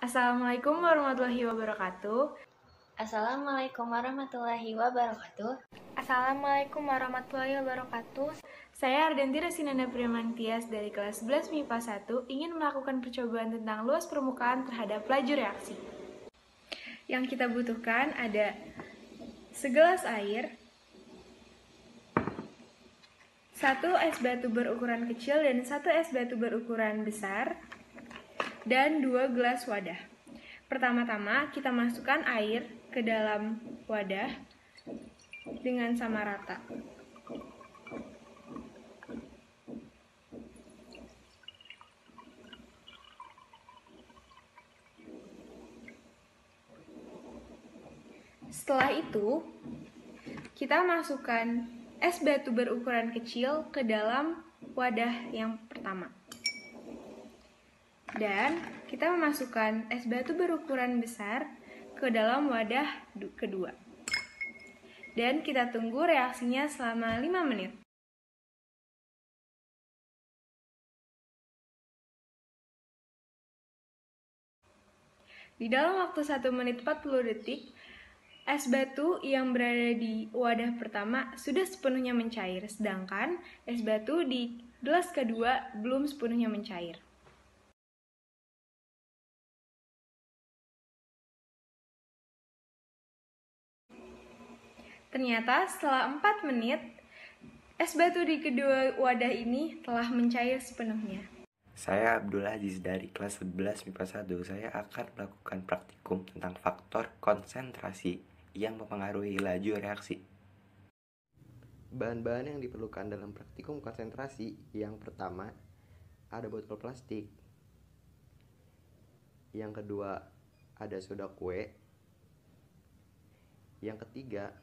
Assalamualaikum warahmatullahi wabarakatuh. Assalamualaikum warahmatullahi wabarakatuh. Assalamualaikum warahmatullahi wabarakatuh. Saya Ardanti Resinanda Priamantias dari kelas 11 MIPA 1 ingin melakukan percobaan tentang luas permukaan terhadap laju reaksi. Yang kita butuhkan ada segelas air, 1 es batu berukuran kecil dan 1 es batu berukuran besar, dan 2 gelas wadah. Pertama-tama kita masukkan air ke dalam wadah dengan sama rata. Setelah itu, kita masukkan es batu berukuran kecil ke dalam wadah yang pertama. Dan kita memasukkan es batu berukuran besar ke dalam wadah kedua. Dan kita tunggu reaksinya selama 5 menit. Di dalam waktu 1 menit 40 detik, es batu yang berada di wadah pertama sudah sepenuhnya mencair, sedangkan es batu di gelas kedua belum sepenuhnya mencair. Ternyata setelah 4 menit, es batu di kedua wadah ini telah mencair sepenuhnya. Saya Abdul Aziz dari kelas 11 MIPA 1. Saya akan melakukan praktikum tentang faktor konsentrasi yang mempengaruhi laju reaksi. Bahan-bahan yang diperlukan dalam praktikum konsentrasi yang pertama, ada botol plastik. Yang kedua, ada soda kue. Yang ketiga,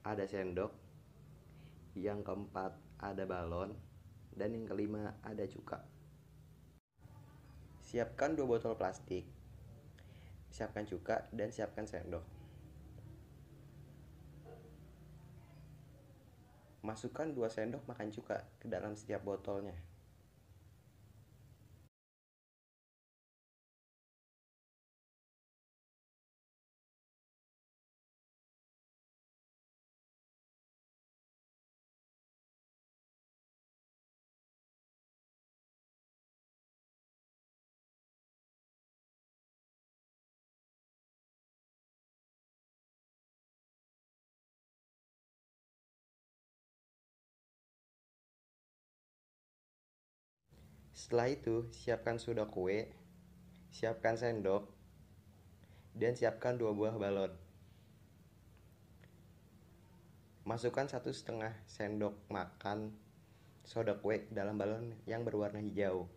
ada sendok. Yang keempat, ada balon. Dan yang kelima, ada cuka. Siapkan 2 botol plastik, siapkan cuka, dan siapkan sendok. Masukkan 2 sendok makan cuka ke dalam setiap botolnya. Setelah itu, siapkan soda kue, siapkan sendok, dan siapkan 2 buah balon. Masukkan 1,5 sendok makan soda kue ke dalam balon yang berwarna hijau.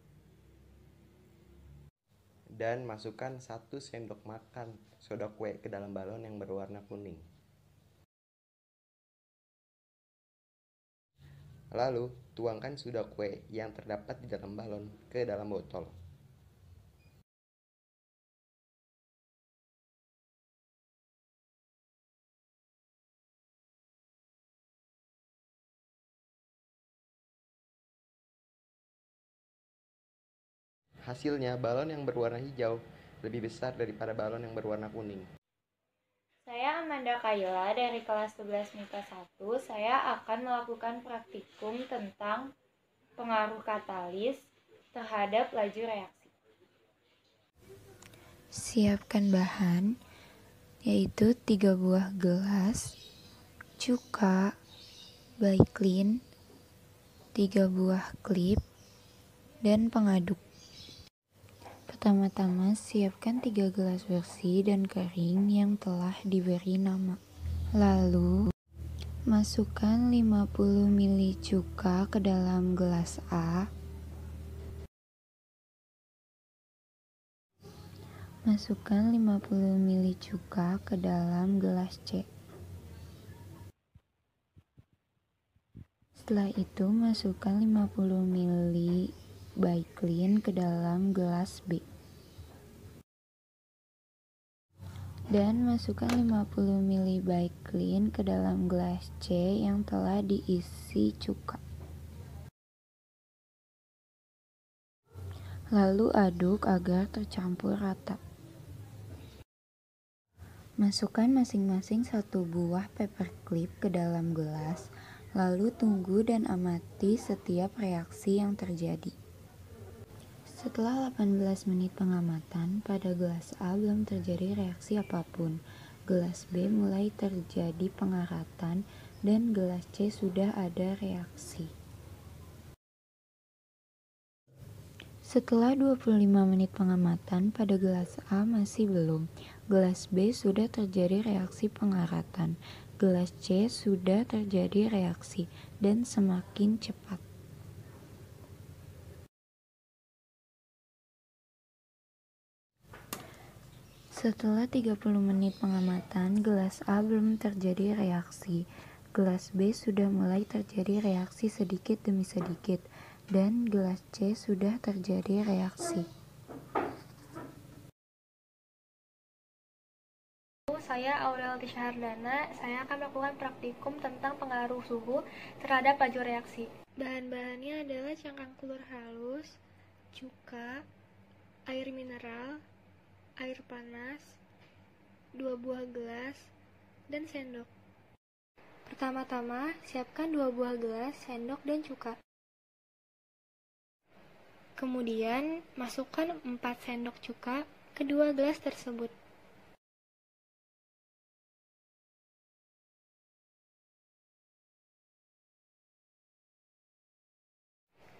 Dan masukkan 1 sendok makan soda kue ke dalam balon yang berwarna kuning. Lalu, tuangkan soda kue yang terdapat di dalam balon ke dalam botol. Hasilnya, balon yang berwarna hijau lebih besar daripada balon yang berwarna kuning. Saya Amanda Kayla dari kelas 11 MIPA 1. Saya akan melakukan praktikum tentang pengaruh katalis terhadap laju reaksi. Siapkan bahan, yaitu 3 buah gelas, cuka, Baiklin, 3 buah klip, dan pengaduk. Pertama-tama, siapkan 3 gelas bersih dan kering yang telah diberi nama. Lalu, masukkan 50 ml cuka ke dalam gelas A. Masukkan 50 ml cuka ke dalam gelas C. Setelah itu, masukkan 50 ml Baiklin ke dalam gelas B. Dan masukkan 50 ml Baiklin ke dalam gelas C yang telah diisi cuka. Lalu aduk agar tercampur rata. Masukkan masing-masing 1 buah paperclip ke dalam gelas, lalu tunggu dan amati setiap reaksi yang terjadi. Setelah 18 menit pengamatan, pada gelas A belum terjadi reaksi apapun. Gelas B mulai terjadi pengaratan dan gelas C sudah ada reaksi. Setelah 25 menit pengamatan, pada gelas A masih belum. Gelas B sudah terjadi reaksi pengaratan. Gelas C sudah terjadi reaksi dan semakin cepat. Setelah 30 menit pengamatan, gelas A belum terjadi reaksi. Gelas B sudah mulai terjadi reaksi sedikit demi sedikit. Dan gelas C sudah terjadi reaksi. Saya Aurel Syahardana, saya akan melakukan praktikum tentang pengaruh suhu terhadap laju reaksi. Bahan-bahannya adalah cangkang telur halus, cuka, air mineral, air panas, 2 buah gelas, dan sendok. Pertama-tama, siapkan 2 buah gelas, sendok, dan cuka. Kemudian, masukkan 4 sendok cuka ke 2 gelas tersebut.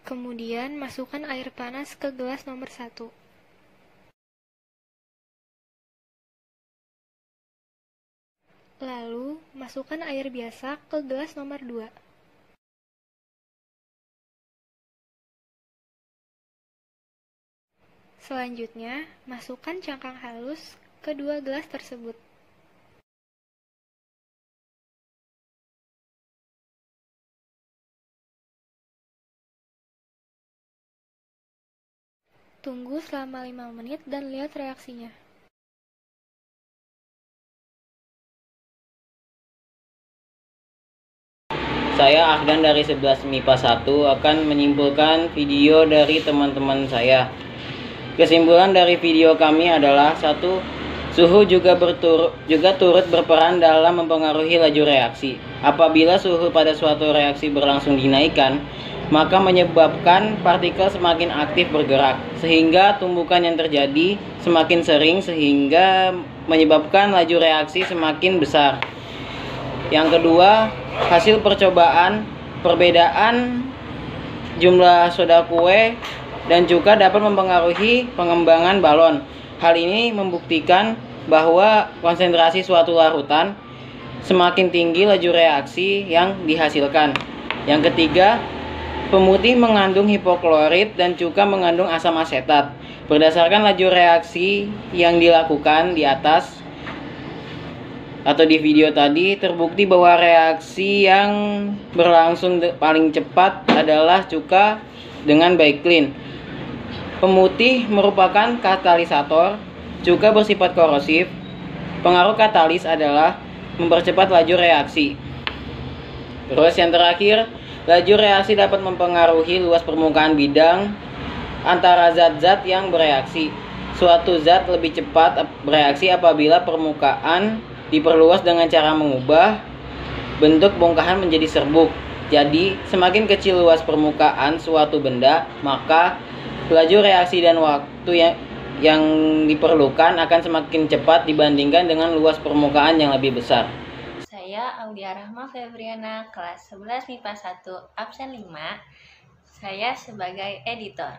Kemudian, masukkan air panas ke gelas nomor 1. Lalu, masukkan air biasa ke gelas nomor 2. Selanjutnya, masukkan cangkang halus ke 2 gelas tersebut. Tunggu selama 5 menit dan lihat reaksinya. Saya Afdan dari 11 MIPA 1 akan menyimpulkan video dari teman-teman saya. Kesimpulan dari video kami adalah 1. Suhu juga turut berperan dalam mempengaruhi laju reaksi. Apabila suhu pada suatu reaksi berlangsung dinaikkan, maka menyebabkan partikel semakin aktif bergerak, sehingga tumbukan yang terjadi semakin sering sehingga menyebabkan laju reaksi semakin besar. Yang kedua, hasil percobaan perbedaan jumlah soda kue dan juga dapat mempengaruhi pengembangan balon. Hal ini membuktikan bahwa konsentrasi suatu larutan semakin tinggi laju reaksi yang dihasilkan. Yang ketiga, pemutih mengandung hipoklorit dan juga mengandung asam asetat. Berdasarkan laju reaksi yang dilakukan di atas atau di video tadi, terbukti bahwa reaksi yang berlangsung paling cepat adalah cuka dengan baiklin. Pemutih merupakan katalisator, juga bersifat korosif. Pengaruh katalis adalah mempercepat laju reaksi. Terus yang terakhir, laju reaksi dapat mempengaruhi luas permukaan bidang antara zat-zat yang bereaksi. Suatu zat lebih cepat bereaksi apabila permukaan diperluas dengan cara mengubah bentuk bongkahan menjadi serbuk. Jadi, semakin kecil luas permukaan suatu benda, maka laju reaksi dan waktu yang diperlukan akan semakin cepat dibandingkan dengan luas permukaan yang lebih besar. Saya Audia Rahma Febriana, kelas 11 MIPA 1, absen 5. Saya sebagai editor.